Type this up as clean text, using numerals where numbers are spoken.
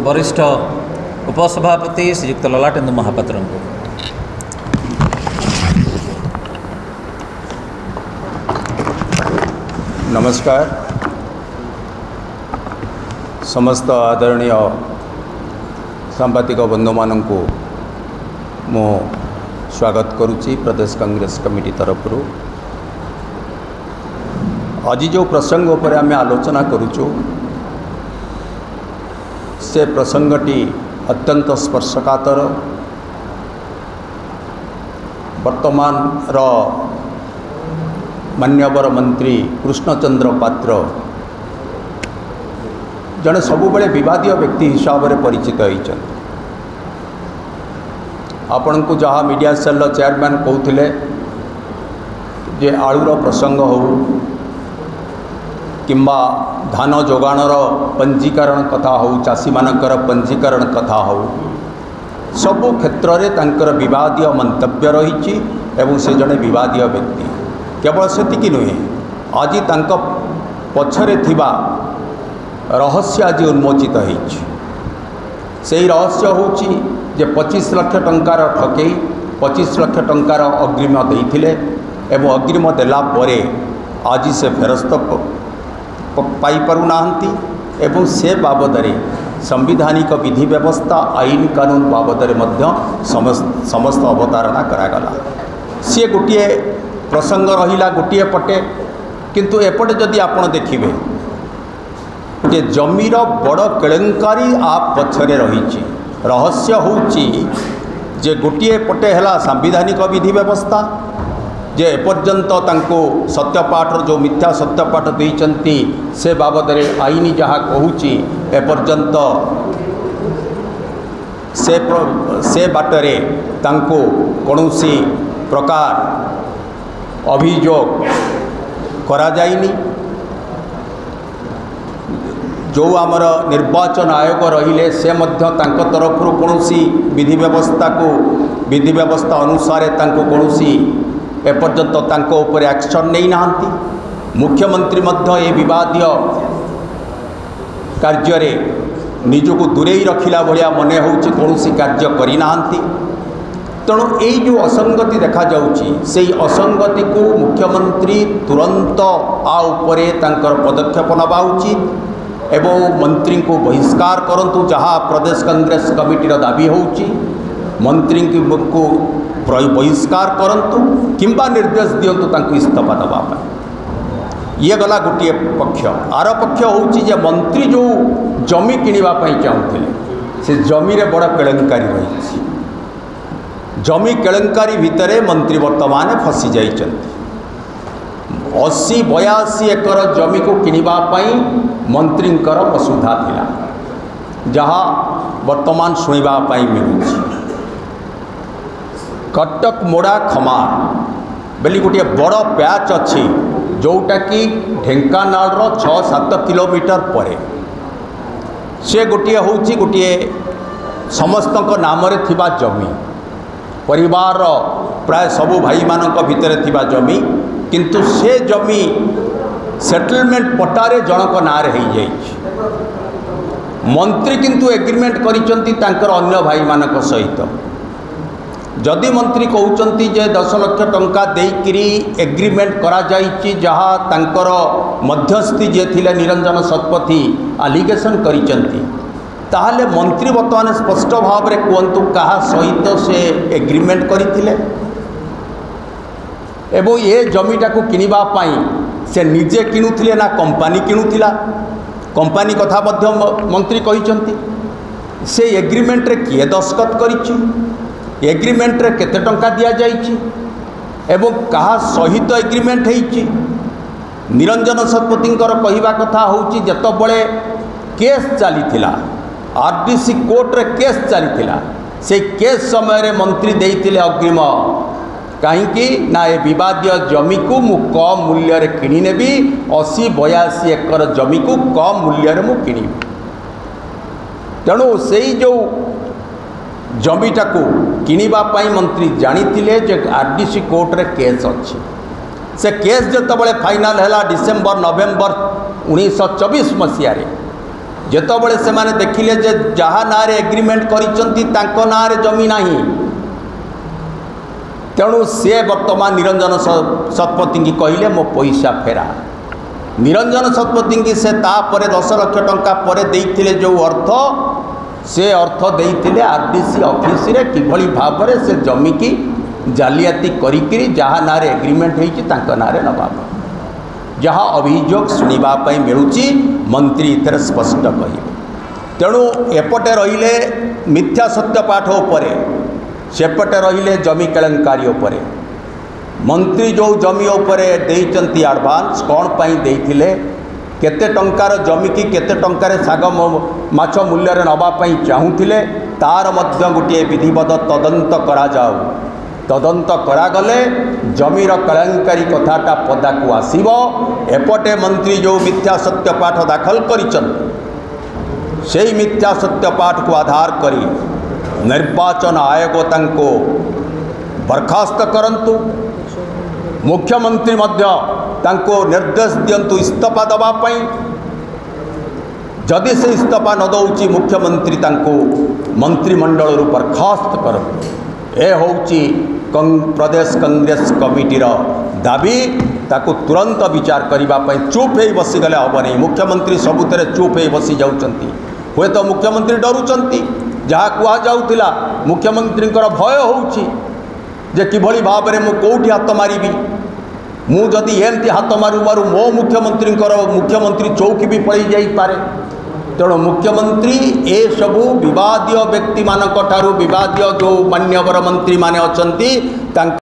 वरिष्ठ उपसभापति श्रीयुक्त ललाटेन्दु महापात्र को नमस्कार। समस्त आदरणीय सांबादिक बंधु मान को मो स्वागत करुच्ची प्रदेश कांग्रेस कमिटी तरफ। आज जो प्रसंग उपर आम आलोचना करुचु से प्रसंगटी अत्यंत स्पर्शकातर। वर्तमान मान्यवर मंत्री कृष्णचंद्र पात्र जड़े सबुबले विवादीय व्यक्ति हिसाब से परिचित होती। आपण को जहाँ मीडिया सेल चेयरमैन कहते जे आलूर प्रसंग हो किंबा धान जोगाणर पंजीकरण कथा हो चाषी मानकर पंजीकरण कथा हो सबु क्षेत्र में तांकर विवादीय मंतव्य रही एवं से जड़े विवादीय व्यक्ति। केवल सेतिकी नुहे आज तांक पछरे थिबा रहस्य आज उन्मोचित होईछि। सेही रहस्य होउछि जे 25 लाख टंकार ठकेई 25 लाख टंकार अग्रिम देइथिले एवं अग्रिम देला परे आज से फेरस्त पाई पारु नाहंती एवं से बाबद संविधानिक विधि व्यवस्था आईन कानून बाबद समस्त अवतारणा करागला। सी गोटे प्रसंग रहिला गोटे पटे किंतु एपटे जदि आपण देखिबे जे जमीर बड़ केलेंकारी आप पछरे रही। रहस्य होउची जे गोटे पटे हला संविधानिक विधि व्यवस्था जे एपर्यंत तांको सत्यपाठ जो मिथ्या सत्यपाठ देइचंती से बाबद आईन जहाँ कहूची एपर्यंत से बाटरे तांको कौनसी प्रकार अभियोग करा जाइनी। जो आमर निर्वाचन आयोग रहिले से मध्य तांको तरफ कौनसी विधि व्यवस्था अनुसार तांको कौनसी एपर्यंत तांको ऊपर एक्शन नहीं नाहंती। मुख्यमंत्री मध्य ए विवादीय कार्य निजको दूरेई रखिला भलिया मने होउछि कौनसी कार्य करि नाहंती। तेणु यही जो असंगति देखा जाउछि से असंगति को मुख्यमंत्री तुरंत आ उपरे तांकर पदक्षेप नबा उचित एवं मंत्री को बहिष्कार करंतु जहाँ प्रदेश कांग्रेस कमिटीर दाबी होउछि मंत्री को बहिष्कार करंतु किंबा निर्देश दियंतु तांको इस्तीफा दबा ये गला गोटे पक्ष। आर पक्ष होउछि जे मंत्री जो जमी किनिबा पई चाहुथिले से जमी रे बड़ केलेंकारी रही। जमी केलेंकारी भितरे मंत्री वर्तमान फसी जाइछन्ति। 80-82 एकर जमी को किनिबा पई मंत्रींकर वसुधा थिला जहाँ वर्तमान शुणिबा पई मिलुछि। कटक मोड़ा खमार बेली गोटे बड़ पैच अच्छी जोटा कि ढेंकानाल 6-7 किलोमीटर परे से गोटे होउछि गोटे समस्त नाम रे थिबा जमी परिवार प्राय सबु भाई मानक भितर थिबा जमी किंतु से जमी सेटलमेंट पट्टारे जनक नाँ रे हो जाइछि। मंत्री किंतु एग्रीमेंट करिसंती तांकर अन्य भाई मानक सहित। जदि मंत्री कहउचंती जे 10 लाख टंका देइकिरी एग्रीमेंट करा जाइछि जहाँ तांकर मध्यस्थी जे थिले निरंजन शतपथी आलिगेशन करिसंती ताहले मंत्री वर्तमान स्पष्ट भाव रे कहंतु कहा सहित से एग्रीमेंट करिथिले एवं ये जमीटा को किनिबा पाई से निजे किनुथिले ना कंपनी किनुथिला। कंपनी कथा मध्य मंत्री कहिसंती से एग्रीमेंट रे किए दस्खत करिछि एग्रीमेंट रे केते टंका दिया जाइछि एवं कहा सहित एग्रीमेंट होइछि। निरंजन शतपथींकर कहिबा कथा होउछि जतबळे केस चलीथिला आरडीसी कोर्ट रे केस चलीथिला से केस समय रे मंत्री देइथिले अग्रिम कहीं ना ये विवादीय जमी को मु कम मूल्य रे किनी नेबी 80-82 एकर जमी को कम मूल्य रे मु किनी। तेणु से जो जमीटा को किनिबा पाई मंत्री जानिथिले जे आरडीसी कोर्ट रे केस अच्छी से केस जतबळे फाइनल हैला डिसेम्बर नवेम्बर 1924 मसीह ଯେତେବେଳେ ସେମାନେ ଦେଖିଲେ ଯେ ଯାହା ନାଁରେ ଏଗ୍ରିମେଣ୍ଟ କରିଛନ୍ତି ତାଙ୍କ ନାଁରେ ଜମି ନାହିଁ, ତେଣୁ ସେ ବର୍ତ୍ତମାନ ନିରଞ୍ଜନ ଶତପଥୀଙ୍କୁ କହିଲେ ମୋ ପଇସା ଫେରା। ନିରଞ୍ଜନ ଶତପଥୀଙ୍କୁ ସେ ତାପରେ 10 ଲକ୍ଷ ଟଙ୍କା ପରେ ଦେଇଥିଲେ ଯେଉଁ ଅର୍ଥ, ସେ ଅର୍ଥ ଦେଇଥିଲେ RDC ଅଫିସରେ କିଭଳି ଭାବରେ ସେ ଜମିକି ଜାଲିଆତି କରିକିରି ଯାହା ନାଁରେ ଏଗ୍ରିମେଣ୍ଟ ହେଇଛି ତାଙ୍କ ନାଁରେ ନେବା, ଯାହା ଅଭିଯୋଗ ଶୁଣିବା ପାଇଁ ମିଳୁଛି ମନ୍ତ୍ରୀ ଏଥିରେ ସ୍ପଷ୍ଟ କହିବେ। ତେଣୁ ଏପଟେ ରହିଲେ ମିଥ୍ୟା ସତ୍ୟପାଠ ଉପରେ, ସେପଟେ ରହିଲେ ଜମି କେଳଙ୍କାରୀ ଉପରେ। ମନ୍ତ୍ରୀ ଯେଉଁ ଜମି ଉପରେ ଦେଇଛନ୍ତି ଆଡ଼ଭାନ୍ସ କ'ଣ ପାଇଁ ଦେଇଥିଲେ, କେତେ ଟଙ୍କାର ଜମିକି କେତେ ଟଙ୍କାରେ ଶାଗ ମାଛ ମୂଲ୍ୟରେ ନେବା ପାଇଁ ଚାହୁଁଥିଲେ, ତାର ମଧ୍ୟ ଗୋଟିଏ ବିଧିବଦ୍ଧ ତଦନ୍ତ କରାଯାଉ। ତଦନ୍ତ କରାଗଲେ ଜମିର କେଳଙ୍କାରୀ କଥାଟା ପଦାକୁ ଆସିବ। ଏପଟେ ମନ୍ତ୍ରୀ ଯେଉଁ ମିଥ୍ୟା ସତ୍ୟପାଠ ଦାଖଲ କରିଛନ୍ତି, ସେହି ମିଥ୍ୟା ସତ୍ୟପାଠକୁ ଆଧାର କରି ନିର୍ବାଚନ ଆୟୋଗ ତାଙ୍କୁ ବରଖାସ୍ତ କରନ୍ତୁ। ମୁଖ୍ୟମନ୍ତ୍ରୀ ମଧ୍ୟ ତାଙ୍କୁ ନିର୍ଦ୍ଦେଶ ଦିଅନ୍ତୁ ଇସ୍ତଫା ଦେବା ପାଇଁ। ଯଦି ସେ ଇସ୍ତଫା ନ ଦେଉଛି ମୁଖ୍ୟମନ୍ତ୍ରୀ ତାଙ୍କୁ ମନ୍ତ୍ରିମଣ୍ଡଳରୁ ବରଖାସ୍ତ କରନ୍ତୁ। ଏ ହେଉଛି ପ୍ରଦେଶ କଂଗ୍ରେସ କମିଟିର ଦାବି। ତାକୁ ତୁରନ୍ତ ବିଚାର କରିବା ପାଇଁ ଚୁପ୍ ହେଇ ବସିଗଲେ ହେବ ନାହିଁ। ମୁଖ୍ୟମନ୍ତ୍ରୀ ସବୁଥିରେ ଚୁପ୍ ହେଇ ବସି ଯାଉଛନ୍ତି। ହୁଏତ ମୁଖ୍ୟମନ୍ତ୍ରୀ ଡରୁଛନ୍ତି, ଯାହା କୁହାଯାଉଥିଲା ମୁଖ୍ୟମନ୍ତ୍ରୀଙ୍କର ଭୟ ହେଉଛି ଯେ କିଭଳି ଭାବରେ ମୁଁ କେଉଁଠି ହାତ ମାରିବି, ମୁଁ ଯଦି ଏମିତି ହାତ ମାରୁ ମାରୁ ମୋ ମୁଖ୍ୟମନ୍ତ୍ରୀ ଚୌକି ବି ପଳେଇ ଯାଇପାରେ। ତେଣୁ ମୁଖ୍ୟମନ୍ତ୍ରୀ ଏସବୁ ବିବାଦୀୟ ବ୍ୟକ୍ତିମାନଙ୍କଠାରୁ, ବିବାଦୀୟ ଯେଉଁ ମାନ୍ୟବର ମନ୍ତ୍ରୀମାନେ ଅଛନ୍ତି ତାଙ୍କ